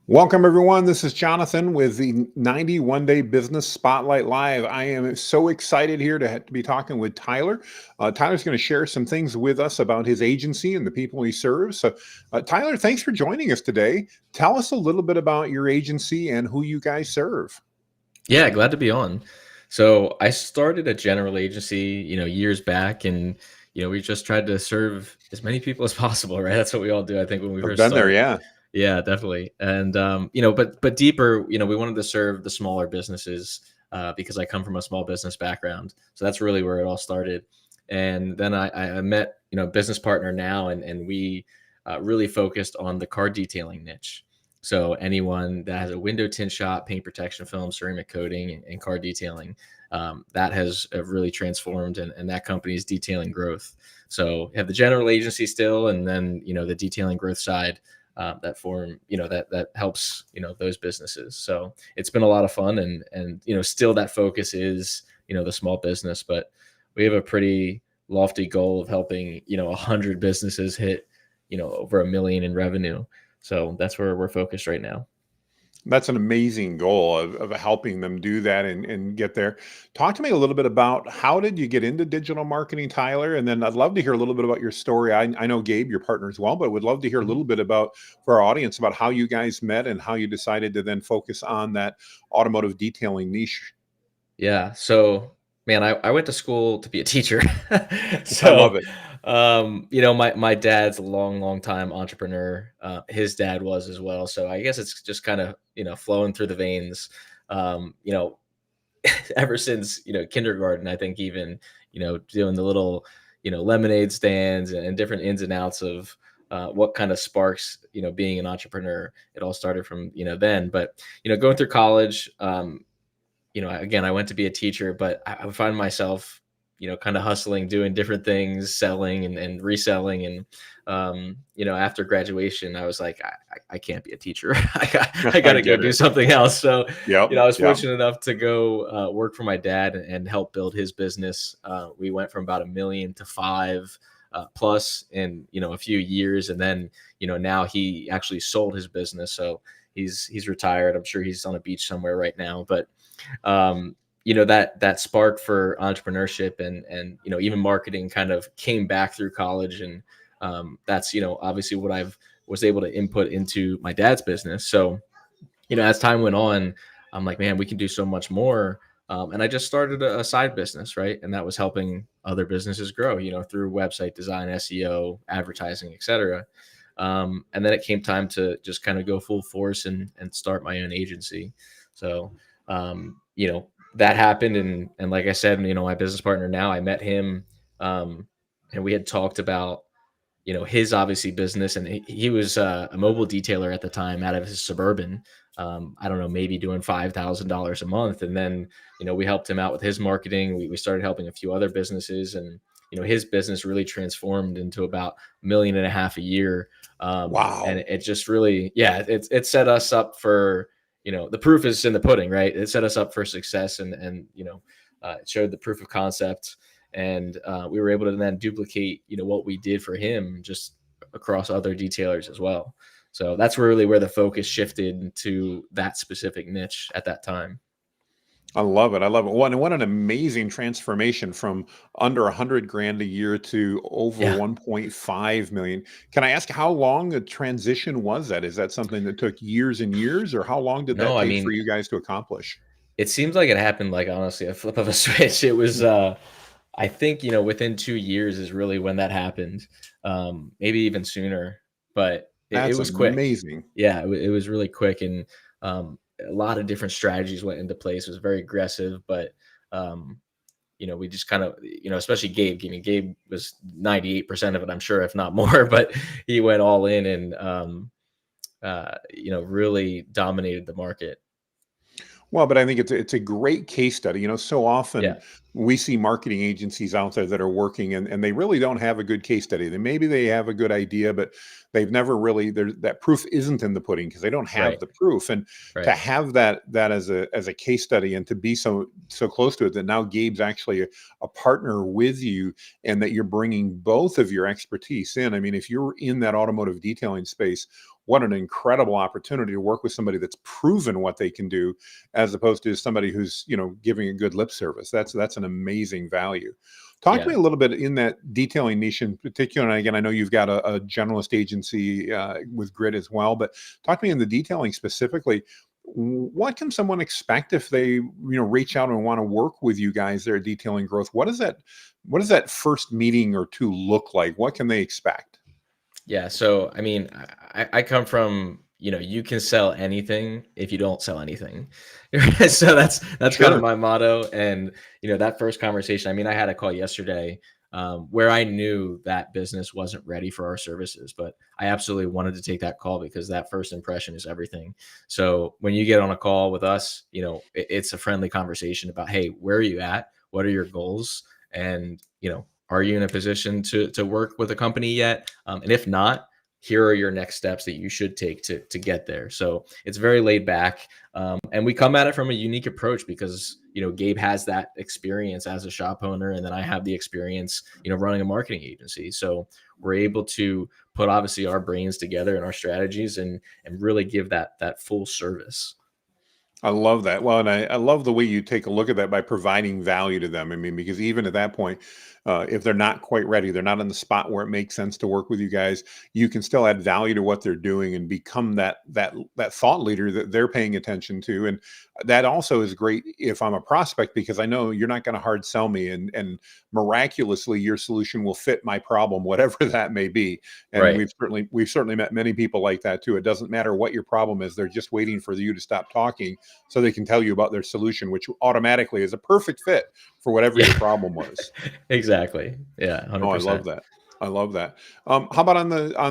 Welcome, everyone. This is Jonathan with the 91 Day Business Spotlight Live. I am so excited here to be talking with Tyler. Tyler's going to share some things with us about his agency and the people he serves. So, Tyler, thanks for joining us today. Tell us a little bit about your agency and who you guys serve. Yeah, glad to be on. So I started a general agency, years back, and we just tried to serve as many people as possible, right? That's what we all do, I think, when we I've first been there, start. yeah. Yeah, definitely. And but deeper, we wanted to serve the smaller businesses because I come from a small business background, so that's really where it all started. And then I met a business partner now, and we really focused on the car detailing niche. So anyone that has a window tint shop, paint protection film, ceramic coating, and car detailing, that has really transformed, and that company is detailing growth. So you have the general agency still, and then the detailing growth side that form, that helps those businesses. So it's been a lot of fun, and still that focus is the small business, but we have a pretty lofty goal of helping 100 businesses hit over 1 million in revenue. So that's where we're focused right now. That's an amazing goal of helping them do that and get there. Talk to me a little bit about how did you get into digital marketing, Tyler? And then I'd love to hear a little bit about your story. I know Gabe, your partner as well, but would love to hear a Mhm. little bit about for our audience about how you guys met and how you decided to then focus on that automotive detailing niche. Yeah. So, man, I went to school to be a teacher. I love So, it. my dad's a long time entrepreneur. His dad was as well. So I guess it's just kind of, flowing through the veins. Um, you know, ever since, kindergarten, I think even, doing the little, lemonade stands and different ins and outs of what kind of sparks, being an entrepreneur. It all started from, then. But, going through college, again, I went to be a teacher, but I would find myself, kind of hustling, doing different things, selling and reselling. And, after graduation, I was like, I can't be a teacher. I got I to go get do it. something else. So, Yep. I was Yep. fortunate enough to go work for my dad and help build his business. We went from about 1 million to five plus in, a few years. And then, now he actually sold his business. So he's retired. I'm sure he's on a beach somewhere right now, but that spark for entrepreneurship and even marketing kind of came back through college, and that's obviously what I've was able to input into my dad's business. So as time went on, I'm like, man, we can do so much more. And I just started a side business, right? And that was helping other businesses grow, through website design, SEO, advertising, etc. And then it came time to just kind of go full force and start my own agency. So, that happened. And like I said, my business partner now, I met him, and we had talked about, his obviously business, and he was a mobile detailer at the time out of his suburban. I don't know, maybe doing $5,000 a month. And then, we helped him out with his marketing. We started helping a few other businesses, and, his business really transformed into about 1.5 million a year. And Wow. it just really, yeah, it set us up for, the proof is in the pudding, right? It set us up for success, and, it showed the proof of concept, and we were able to then duplicate what we did for him just across other detailers as well. So that's really where the focus shifted to that specific niche at that time. I love it. I love it. What an amazing transformation from under 100 grand a year to over Yeah. 1.5 million. Can I ask how long a transition was that? Is that something that took years and years, or how long did No, that I take for mean, you guys to accomplish? it seems like it happened like honestly a flip of a switch. It was I think, within 2 years is really when that happened. Maybe even sooner, but it That's was quick. amazing. Yeah, it was really quick, and a lot of different strategies went into place. It was very aggressive, but um, we just kind of, especially Gabe. I mean, Gabe was 98% of it, I'm sure, if not more, but he went all in and really dominated the market. Well, but I think it's a great case study. So often Yeah. we see marketing agencies out there that are working, and they really don't have a good case study. Maybe they have a good idea, but they've never really, that proof isn't in the pudding because they don't have Right. the proof. And to Right. have that as a case study, and to be so close to it, that now Gabe's actually a partner with you, and that you're bringing both of your expertise in. I mean, if you're in that automotive detailing space, what an incredible opportunity to work with somebody that's proven what they can do, as opposed to somebody who's, giving a good lip service. That's an amazing value. Talk to Yeah. me a little bit in that detailing niche in particular. And again, I know you've got a generalist agency with Grid as well, but talk to me in the detailing specifically. What can someone expect if they, reach out and want to work with you guys there at Detailing Growth? What does that first meeting or two look like? What can they expect? Yeah. So, I mean, I come from, you can sell anything if you don't sell anything. So that's kind of Sure. my motto. And, that first conversation, I mean, I had a call yesterday where I knew that business wasn't ready for our services, but I absolutely wanted to take that call because that first impression is everything. So when you get on a call with us, it's a friendly conversation about, hey, where are you at? What are your goals? And, are you in a position to work with a company yet? And if not, here are your next steps that you should take to get there. So it's very laid back, and we come at it from a unique approach because Gabe has that experience as a shop owner, and then I have the experience running a marketing agency. So we're able to put obviously our brains together and our strategies and really give that full service. I love that. Well, and I love the way you take a look at that by providing value to them. I mean, because even at that point, if they're not quite ready, they're not in the spot where it makes sense to work with you guys, you can still add value to what they're doing and become that thought leader that they're paying attention to. And that also is great if I'm a prospect, because I know you're not going to hard sell me, and miraculously your solution will fit my problem, whatever that may be. And Right. we've certainly met many people like that too. It doesn't matter what your problem is; they're just waiting for you to stop talking so they can tell you about their solution, which automatically is a perfect fit for whatever Yeah. your problem was. Exactly. Yeah. Oh, I 100%. love that. I love that. How about on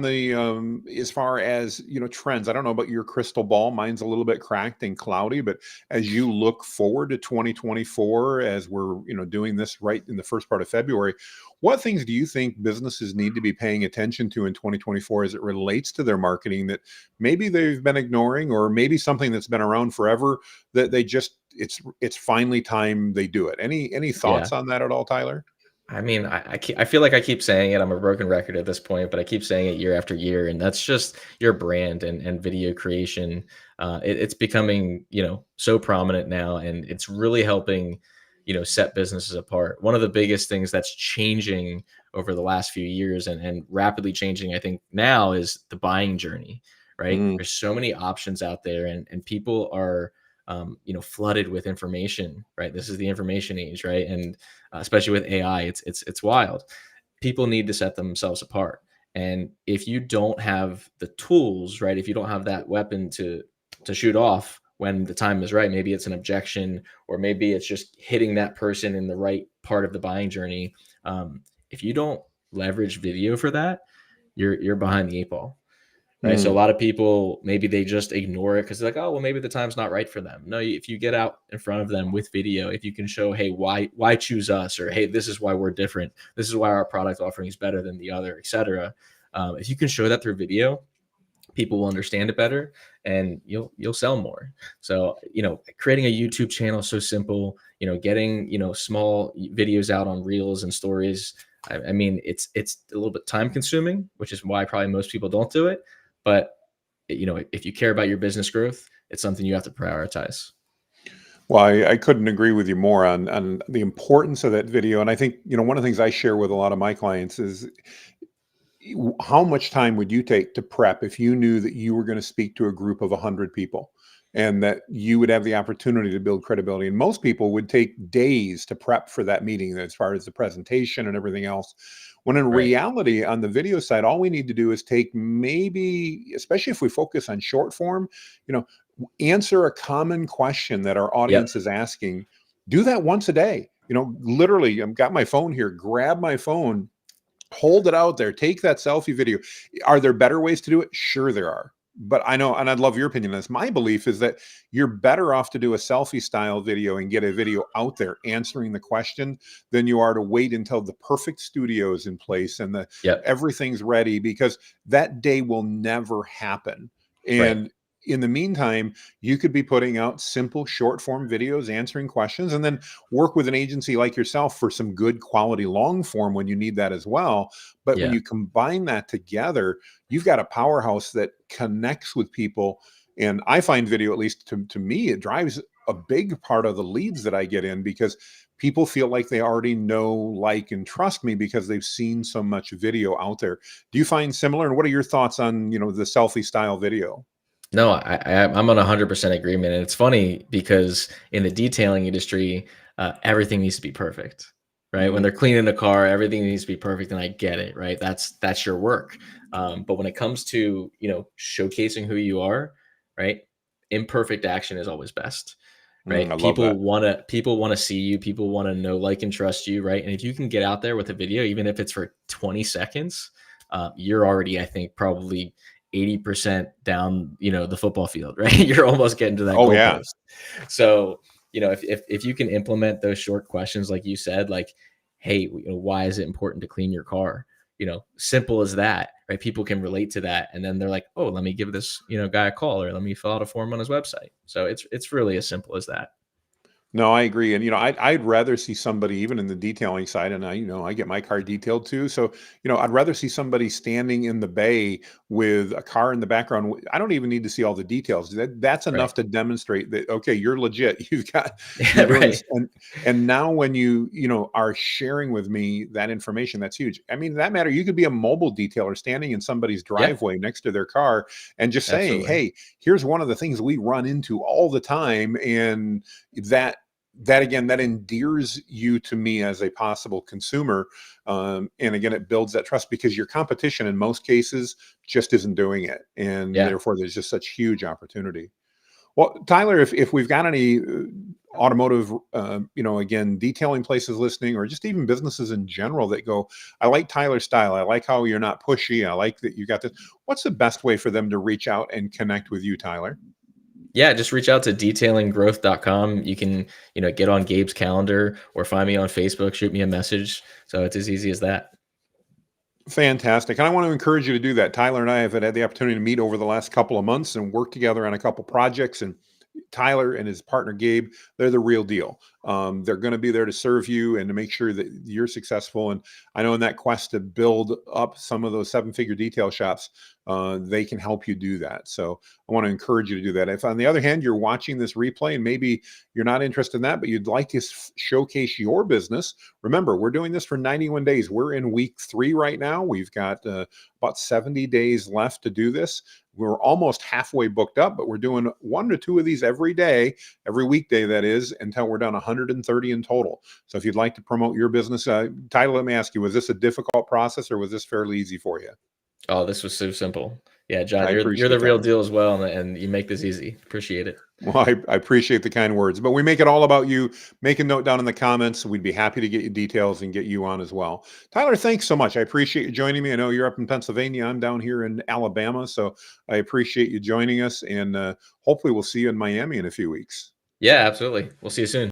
the as far as trends? I don't know about your crystal ball. Mine's a little bit cracked and cloudy, but as you look forward to 2024, as we're doing this right in the first part of February, what things do you think businesses need to be paying attention to in 2024 as it relates to their marketing that maybe they've been ignoring, or maybe something that's been around forever that they just it's finally time they do it? Any Yeah. thoughts on that at all, Tyler? I mean, I feel like I keep saying it. I'm a broken record at this point, but I keep saying it year after year, and that's just your brand and video creation. It's becoming so prominent now, and it's really helping set businesses apart. One of the biggest things that's changing over the last few years and rapidly changing, I think now, is the buying journey. Right? Mm, There's so many options out there, and people are flooded with information. Right? This is the information age, right? And especially with AI, it's wild. People need to set themselves apart, and if you don't have the tools, right, if you don't have that weapon to shoot off when the time is right, maybe it's an objection, or maybe it's just hitting that person in the right part of the buying journey. If you don't leverage video for that, you're behind the eight ball. Right. So a mm. lot of people, maybe they just ignore it because they're like, oh, well, maybe the time's not right for them. No, if you get out in front of them with video, if you can show, hey, why choose us? Or, hey, this is why we're different. This is why our product offering is better than the other, et cetera. If you can show that through video, people will understand it better, and you'll sell more. So, creating a YouTube channel is so simple, getting, small videos out on reels and stories. I mean, it's a little bit time consuming, which is why probably most people don't do it. But, if you care about your business growth, it's something you have to prioritize. Well, I couldn't agree with you more on the importance of that video. And I think, one of the things I share with a lot of my clients is, how much time would you take to prep if you knew that you were going to speak to a group of 100 people, and that you would have the opportunity to build credibility? And most people would take days to prep for that meeting, as far as the presentation and everything else. When in Right. reality, on the video side, all we need to do is take, maybe, especially if we focus on short form, you know, answer a common question that our Yep. audience is asking. Do that once a day. Literally, I've got my phone here. Grab my phone, hold it out there, take that selfie video. Are there better ways to do it? Sure, there are. but I know, and I'd love your opinion on this. My belief is that you're better off to do a selfie style video and get a video out there answering the question than you are to wait until the perfect studio is in place and the Yep. everything's ready, because that day will never happen. Right. And in the meantime, you could be putting out simple short form videos answering questions, and then work with an agency like yourself for some good quality long form when you need that as well. But when Yeah. you combine that together, you've got a powerhouse that connects with people. And I find video, at least to me, it drives a big part of the leads that I get in, because people feel like they already know, like, and trust me because they've seen so much video out there. Do you find similar? And what are your thoughts on, the selfie style video? No, I'm on 100% agreement, and it's funny because in the detailing industry, everything needs to be perfect, right? When Mhm. they're cleaning a car, everything needs to be perfect, and I get it, right? That's your work. But when it comes to showcasing who you are, right? Imperfect action is always best, I right? love that. People wanna see you, people wanna know, like, and trust you, right? And if you can get out there with a video, even if it's for 20 seconds, you're already, I think, probably 80% down, the football field, right? You're almost getting to that Oh yeah. goalpost. So, if you can implement those short questions, like you said, like, hey, why is it important to clean your car? Simple as that, right? People can relate to that. And then they're like, oh, let me give this, guy a call, or let me fill out a form on his website. So it's really as simple as that. No, I agree. And, I'd rather see somebody even in the detailing side. And I get my car detailed too. So, I'd rather see somebody standing in the bay with a car in the background. I don't even need to see all the details. That's Right. enough to demonstrate that, okay, you're legit. You're doing Right. this. And now when you are sharing with me that information, that's huge. I mean, that matter, you could be a mobile detailer standing in somebody's Yeah, driveway next to their car and just saying, absolutely. hey, here's one of the things we run into all the time. And that again, that endears you to me as a possible consumer. And again, it builds that trust, because your competition in most cases just isn't doing it, and Yeah. therefore there's just such huge opportunity. Well, Tyler, if we've got any automotive, again, detailing places listening, or just even businesses in general that go, I like Tyler's style, I like how you're not pushy, I like that you got this, what's the best way for them to reach out and connect with you, Tyler? Yeah, just reach out to detailinggrowth.com. You can, get on Gabe's calendar or find me on Facebook, shoot me a message. So it's as easy as that. Fantastic. And I want to encourage you to do that. Tyler and I have had the opportunity to meet over the last couple of months and work together on a couple projects. And Tyler and his partner Gabe, they're the real deal. They're going to be there to serve you and to make sure that you're successful. And I know in that quest to build up some of those seven-figure detail shops, they can help you do that. So I want to encourage you to do that. If, on the other hand, you're watching this replay and maybe you're not interested in that, but you'd like to showcase your business, remember, we're doing this for 91 days. We're in week 3 right now. We've got about 70 days left to do this. We're almost halfway booked up, but we're doing 1 to 2 of these every day, every weekday, that is, until we're done 130 in total. So if you'd like to promote your business, Tyler, let me ask you, was this a difficult process or was this fairly easy for you? Oh, this was so simple. Yeah, John, I you're the appreciate real that. deal as well, and you make this easy. Appreciate it. Well, I appreciate the kind words, but we make it all about you. Make a note down in the comments. We'd be happy to get you details and get you on as well. Tyler, thanks so much. I appreciate you joining me. I know you're up in Pennsylvania. I'm down here in Alabama. So I appreciate you joining us. And hopefully we'll see you in Miami in a few weeks. Yeah, absolutely. We'll see you soon.